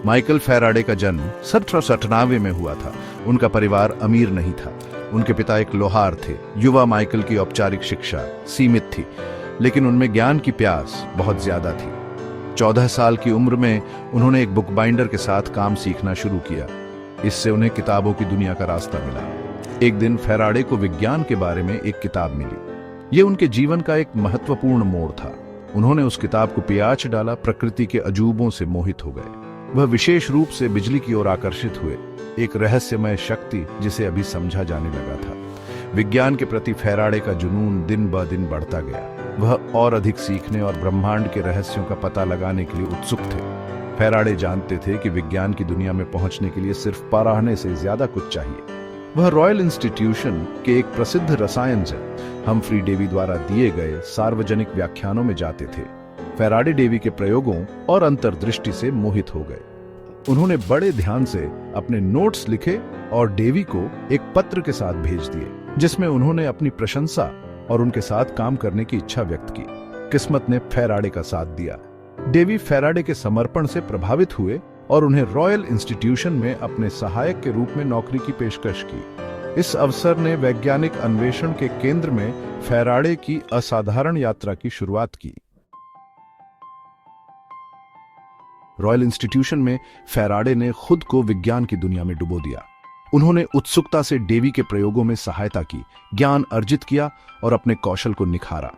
Michael Faraday का जन्म 1798 में हुआ था। उनका परिवार अमीर नहीं था। उनके पिता एक लोहार थे। युवा माइकल की औपचारिक शिक्षा सीमित थी, लेकिन उनमें ज्ञान की प्यास बहुत ज्यादा थी। 14 साल की उम्र में उन्होंने एक बुक बाइंडर के साथ काम सीखना शुरू किया। इससे उन्हें किताबों की दुनिया का रास्ता मिला। एक दिन फैराडे को विज्ञान के बारे में एक किताब मिली। ये उनके जीवन का एक महत्वपूर्ण मोड़ था। उन्होंने उस किताब को पियाच डाला, प्रकृति के अजूबों से मोहित हो गए। वह विशेष रूप से बिजली की ओर आकर्षित हुए, एक रहस्यमय शक्ति जिसे अभी समझा जाने लगा था। विज्ञान के प्रति फैराडे का जुनून दिन ब दिन बढ़ता गया। वह और अधिक सीखने और ब्रह्मांड के रहस्यों का पता लगाने के लिए उत्सुक थे। फैराडे जानते थे कि विज्ञान की दुनिया में पहुंचने के लिए सिर्फ पढ़ने से ज्यादा कुछ चाहिए। वह रॉयल इंस्टीट्यूशन के एक प्रसिद्ध रसायन हम्फ्री डेवी द्वारा दिए गए सार्वजनिक व्याख्यानों में जाते थे। फैराडे डेवी के प्रयोगों और अंतर्दृष्टि से मोहित हो गए। उन्होंने बड़े ध्यान से अपने नोट्स लिखे और डेवी को एक पत्र के साथ भेज दिए, जिसमें उन्होंने अपनी प्रशंसा और उनके साथ काम करने की इच्छा व्यक्त की। किस्मत ने फैराडे का साथ दिया। डेवी फैराडे के समर्पण से प्रभावित हुए और उन्हें रॉयल इंस्टीट्यूशन में अपने सहायक के रूप में नौकरी की पेशकश की। इस अवसर ने वैज्ञानिक अन्वेषण के केंद्र में फैराडे की असाधारण यात्रा की शुरुआत की। रॉयल इंस्टीट्यूशन में फैराडे ने खुद को विज्ञान की दुनिया में डुबो दिया। उन्होंने उत्सुकता से डेवी के प्रयोगों में सहायता की, ज्ञान अर्जित किया और अपने कौशल को निखारा।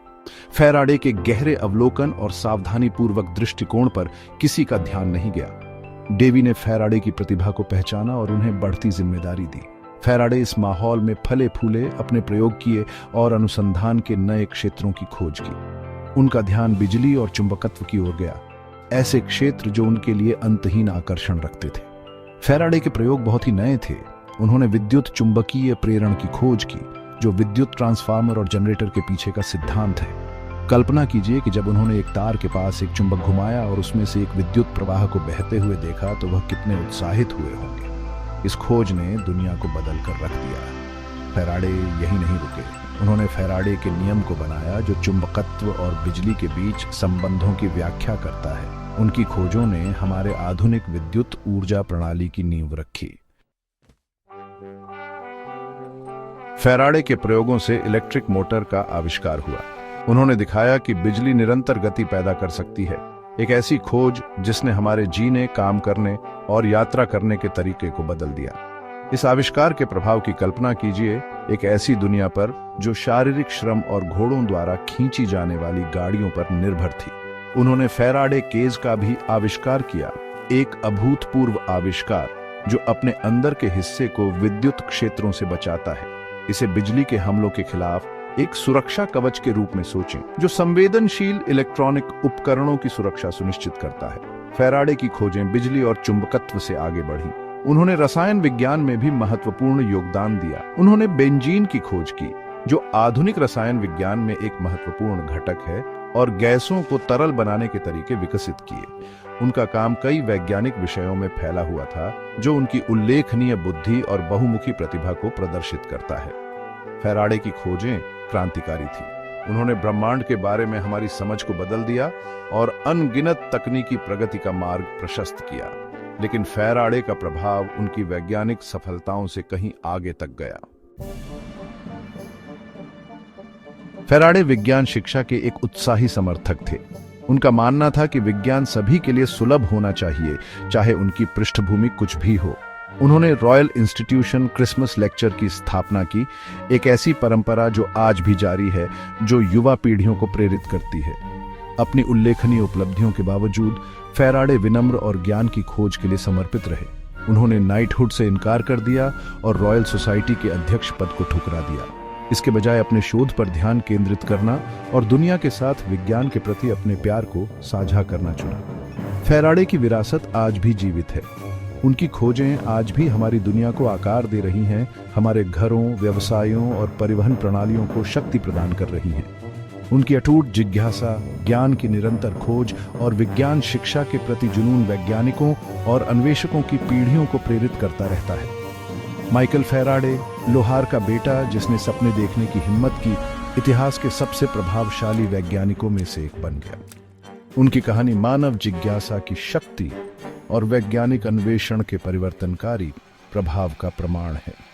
फैराडे के गहरे अवलोकन और सावधानीपूर्वक दृष्टिकोण पर किसी का ध्यान नहीं गया। डेवी ने फैराडे की प्रतिभा को पहचाना और उन्हें बढ़ती जिम्मेदारी दी। फैराडे इस माहौल में फले फूले, अपने प्रयोग किए और अनुसंधान के नए क्षेत्रों की खोज की। उनका ध्यान बिजली और चुंबकत्व की ओर गया, ऐसे क्षेत्र जो उनके लिए अंतहीन आकर्षण रखते थे। फैराडे के प्रयोग बहुत ही नए थे। उन्होंने विद्युत चुंबकीय प्रेरण की खोज की, जो विद्युत ट्रांसफार्मर और जनरेटर के पीछे का सिद्धांत है। कल्पना कीजिए कि जब उन्होंने एक तार के पास एक चुंबक घुमाया और उसमें से एक विद्युत प्रवाह को बहते हुए देखा तो वह कितने उत्साहित हुए होंगे। इस खोज ने दुनिया को बदल कर रख दिया। फैराडे यही नहीं रुके। उन्होंने फैराडे के नियम को बनाया, जो चुंबकत्व और बिजली के बीच संबंधों की व्याख्या करता है। उनकी खोजों ने हमारे आधुनिक विद्युत ऊर्जा प्रणाली की नींव रखी। फैराडे के प्रयोगों से इलेक्ट्रिक मोटर का आविष्कार हुआ। उन्होंने दिखाया कि बिजली निरंतर गति पैदा कर सकती है, एक ऐसी खोज जिसने हमारे जीने, काम करने और यात्रा करने के तरीके को बदल दिया। इस आविष्कार के प्रभाव की कल्पना कीजिए, एक ऐसी दुनिया पर जो शारीरिक श्रम और घोड़ों द्वारा खींची जाने वाली गाड़ियों पर निर्भर थी। उन्होंने फैराडे केज का भी आविष्कार किया, एक अभूतपूर्व आविष्कार जो अपने अंदर के हिस्से को विद्युत क्षेत्रों से बचाता है। इसे बिजली के हमलों के खिलाफ एक सुरक्षा कवच के रूप में सोचें, जो संवेदनशील इलेक्ट्रॉनिक उपकरणों की सुरक्षा सुनिश्चित करता है। फैराडे की खोजें बिजली और चुंबकत्व से आगे बढ़ी। उन्होंने रसायन विज्ञान में भी महत्वपूर्ण योगदान दिया। उन्होंने बेंजीन की खोज की, जो आधुनिक रसायन विज्ञान में एक महत्वपूर्ण घटक है, और गैसों को तरल बनाने के तरीके विकसित किए। उनका काम कई वैज्ञानिक विषयों में फैला हुआ था, जो उनकी उल्लेखनीय बुद्धि और बहुमुखी प्रतिभा को प्रदर्शित करता है। फैराडे की खोजें क्रांतिकारी थी। उन्होंने ब्रह्मांड के बारे में हमारी समझ को बदल दिया और अनगिनत तकनीकी प्रगति का मार्ग प्रशस्त किया। लेकिन फैराडे का प्रभाव उनकी वैज्ञानिक सफलताओं से कहीं आगे तक गया। फैराडे विज्ञान शिक्षा के एक उत्साही समर्थक थे। उनका मानना था कि विज्ञान सभी के लिए सुलभ होना चाहिए, चाहे उनकी पृष्ठभूमि कुछ भी हो। उन्होंने रॉयल इंस्टीट्यूशन क्रिसमस लेक्चर की स्थापना की, एक ऐसी परंपरा जो आज भी जारी है, जो युवा पीढ़ियों को प्रेरित करती है। अपनी उल्लेखनीय उपलब्धियों के बावजूद फैराडे विनम्र और ज्ञान की खोज के लिए समर्पित रहे। उन्होंने नाइटहुड से इनकार कर दिया और रॉयल सोसाइटी के अध्यक्ष पद को ठुकरा दिया। इसके बजाय अपने शोध पर ध्यान केंद्रित करना और दुनिया के साथ विज्ञान के प्रति अपने प्यार को साझा करना चुना। फैराडे की विरासत आज भी जीवित है। उनकी खोजें आज भी हमारी दुनिया को आकार दे रही हैं, हमारे घरों, व्यवसायों और परिवहन प्रणालियों को शक्ति प्रदान कर रही हैं। उनकी अटूट जिज्ञासा, ज्ञान की निरंतर खोज और विज्ञान शिक्षा के प्रति जुनून वैज्ञानिकों और अन्वेषकों की पीढ़ियों को प्रेरित करता रहता है। माइकल फैराडे, लोहार का बेटा जिसने सपने देखने की हिम्मत की, इतिहास के सबसे प्रभावशाली वैज्ञानिकों में से एक बन गया। उनकी कहानी मानव जिज्ञासा की शक्ति और वैज्ञानिक अन्वेषण के परिवर्तनकारी प्रभाव का प्रमाण है।